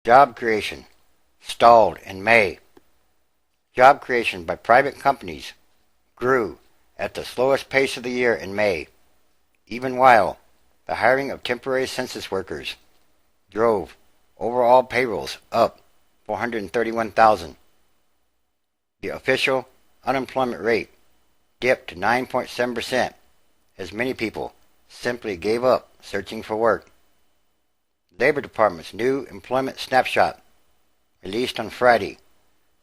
Job creation stalled in May. Job creation by private companies grew at the slowest pace of the year in May, even while the hiring of temporary census workers drove overall payrolls up 431,000. The official unemployment rate dipped to 9.7% as many people simply gave up searching for work. The Labor Department's new employment snapshot, released on Friday,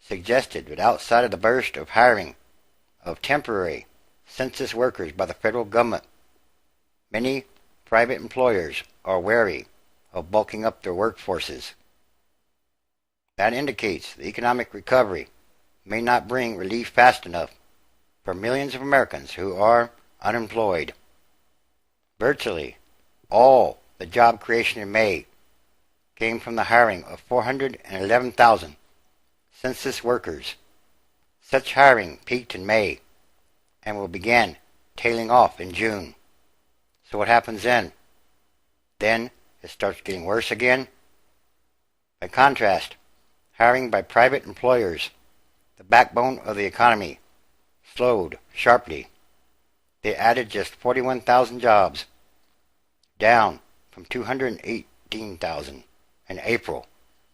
suggested that outside of the burst of hiring of temporary census workers by the federal government, many private employers are wary of bulking up their workforces. That indicates the economic recovery may not bring relief fast enough for millions of Americans who are unemployed. Virtually all the job creation in May came from the hiring of 411,000 census workers. Such hiring peaked in May and will begin tailing off in June. So what happens then? Then it starts getting worse again? By contrast, hiring by private employers, the backbone of the economy, slowed sharply. They added just 41,000 jobs, down from 218,000 in April,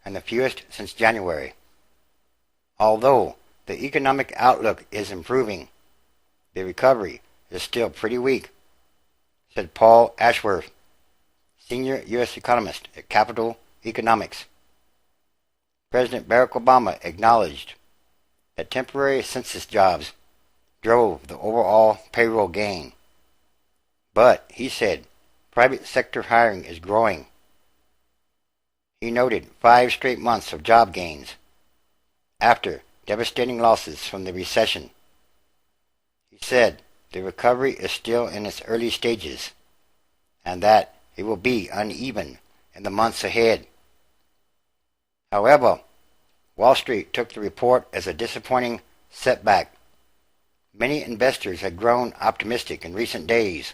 and the fewest since January. Although the economic outlook is improving, the recovery is still pretty weak, said Paul Ashworth, senior U.S. economist at Capital Economics. President Barack Obama acknowledged that temporary census jobs drove the overall payroll gain. But, he said, private sector hiring is growing. He noted 5 straight months of job gains after devastating losses from the recession. He said the recovery is still in its early stages and that it will be uneven in the months ahead. However, Wall Street took the report as a disappointing setback. Many investors had grown optimistic in recent days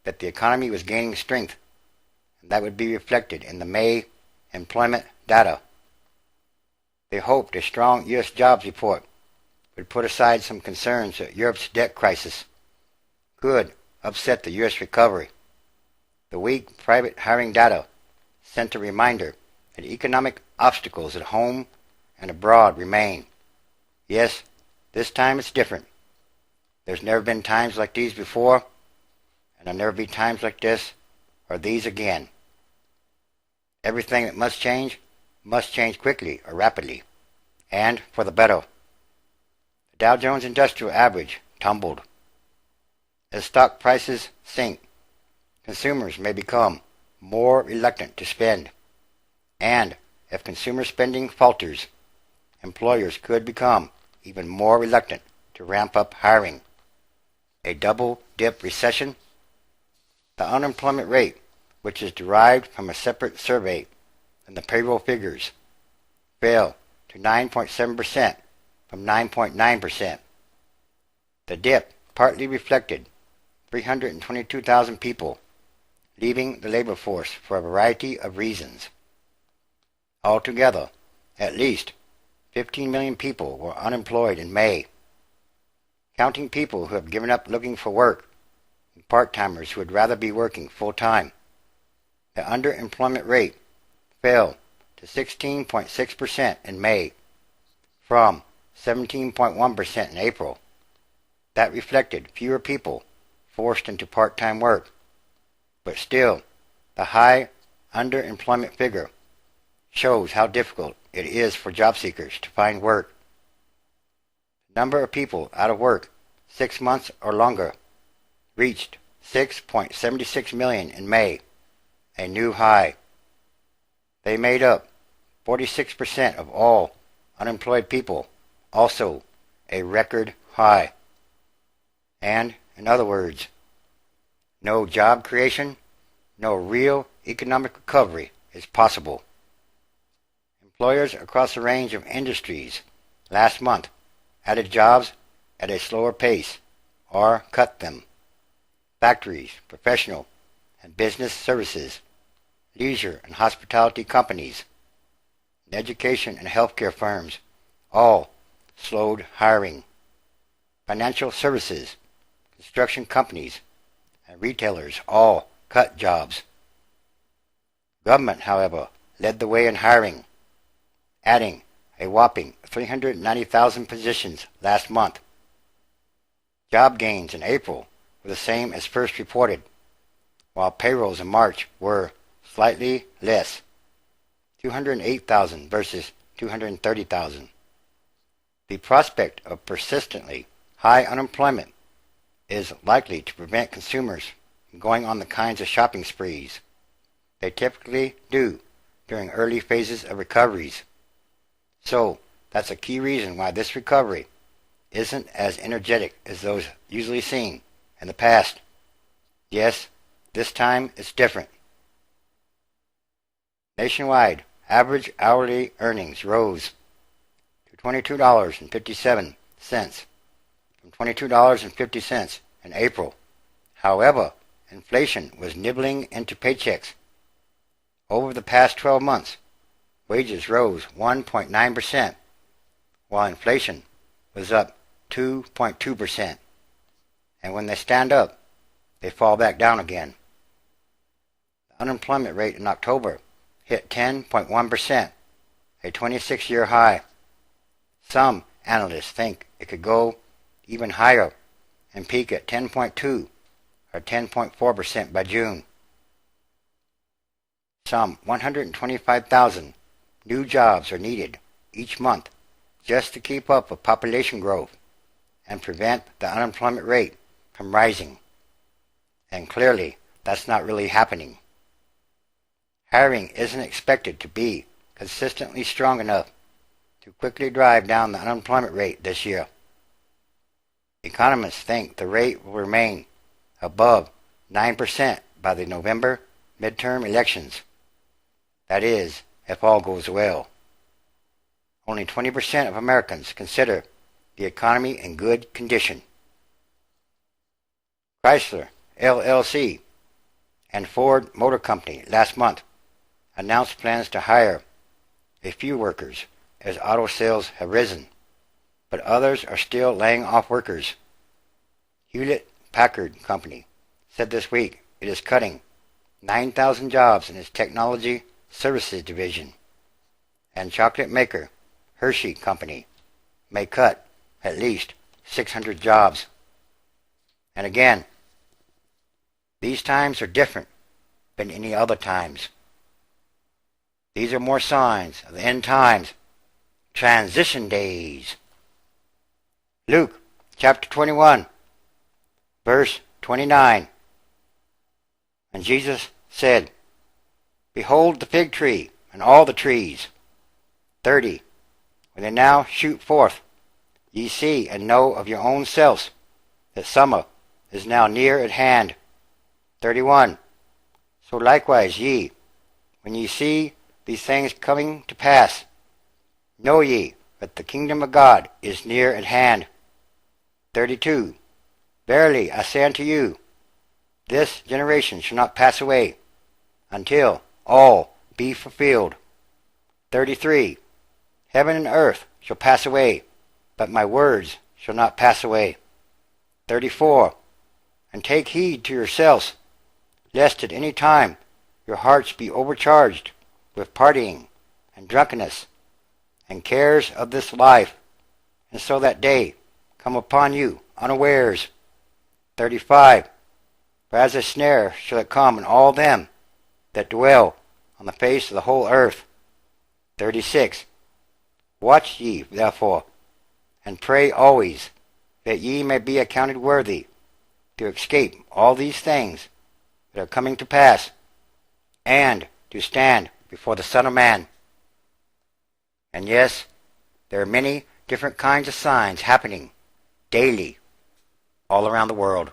that the economy was gaining strength, and that would be reflected in the May employment data. They hoped a strong U.S. jobs report would put aside some concerns that Europe's debt crisis could upset the U.S. recovery. The weak private hiring data sent a reminder that economic obstacles at home and abroad remain. Yes, this time it's different. There's never been times like these before, and there'll never be times like this or these again. Everything that must change quickly or rapidly, and for the better. The Dow Jones Industrial Average tumbled. As stock prices sink, consumers may become more reluctant to spend, and if consumer spending falters, employers could become even more reluctant to ramp up hiring. A double-dip recession? The unemployment rate, which is derived from a separate survey than the payroll figures, fell to 9.7% from 9.9%. The dip partly reflected 322,000 people leaving the labor force for a variety of reasons. Altogether, at least 15 million people were unemployed in May. Counting people who have given up looking for work and part-timers who would rather be working full-time, the underemployment rate fell to 16.6% in May from 17.1% in April. That reflected fewer people forced into part-time work, but still, the high underemployment figure shows how difficult it is for job seekers to find work. The number of people out of work 6 months or longer reached 6.76 million in May, a new high. They made up 46% of all unemployed people, also a record high. And, in other words, no job creation, no real economic recovery is possible. Employers across a range of industries last month added jobs at a slower pace or cut them. Factories, professional and business services, leisure and hospitality companies, and education and healthcare firms all slowed hiring. Financial services, construction companies, and retailers all cut jobs. Government, however, led the way in hiring, adding a whopping 390,000 positions last month. Job gains in April were the same as first reported, while payrolls in March were slightly less, 208,000 versus 230,000. The prospect of persistently high unemployment is likely to prevent consumers from going on the kinds of shopping sprees they typically do during early phases of recoveries. So, that's a key reason why this recovery isn't as energetic as those usually seen in the past. Yes, this time it's different. Nationwide, average hourly earnings rose to $22.57 from $22.50 in April. However, inflation was nibbling into paychecks. Over the past 12 months, wages rose 1.9%, while inflation was up 2.2%. And when they stand up, they fall back down again. The unemployment rate in October hit 10.1%, a 26-year high. Some analysts think it could go even higher and peak at 10.2 or 10.4% by June. Some 125,000 new jobs are needed each month just to keep up with population growth and prevent the unemployment rate from rising. And clearly, that's not really happening. Hiring isn't expected to be consistently strong enough to quickly drive down the unemployment rate this year. Economists think the rate will remain above 9% by the November midterm elections. That is, if all goes well. Only 20% of Americans consider the economy in good condition. Chrysler, LLC, and Ford Motor Company last month announced plans to hire a few workers as auto sales have risen, but others are still laying off workers. Hewlett-Packard Company said this week it is cutting 9,000 jobs in its technology services division, and chocolate maker Hershey Company may cut at least 600 jobs. And again, these times are different than any other times. These are more signs of the end times, transition days. Luke chapter 21, verse 29. And Jesus said, Behold the fig tree and all the trees. 30. When they now shoot forth, ye see and know of your own selves that summer is now near at hand. 31. So likewise ye, when ye see these things coming to pass, know ye that the kingdom of God is near at hand. 32. Verily I say unto you, this generation shall not pass away until all be fulfilled. 33. Heaven and earth shall pass away, but my words shall not pass away. 34. And take heed to yourselves, lest at any time your hearts be overcharged with partying and drunkenness and cares of this life, and so that day come upon you unawares. 35. For as a snare shall it come on all them that dwell on the face of the whole earth. 36. Watch ye therefore, and pray always, that ye may be accounted worthy to escape all these things that are coming to pass, and to stand before the Son of Man. And yes, there are many different kinds of signs happening daily all around the world.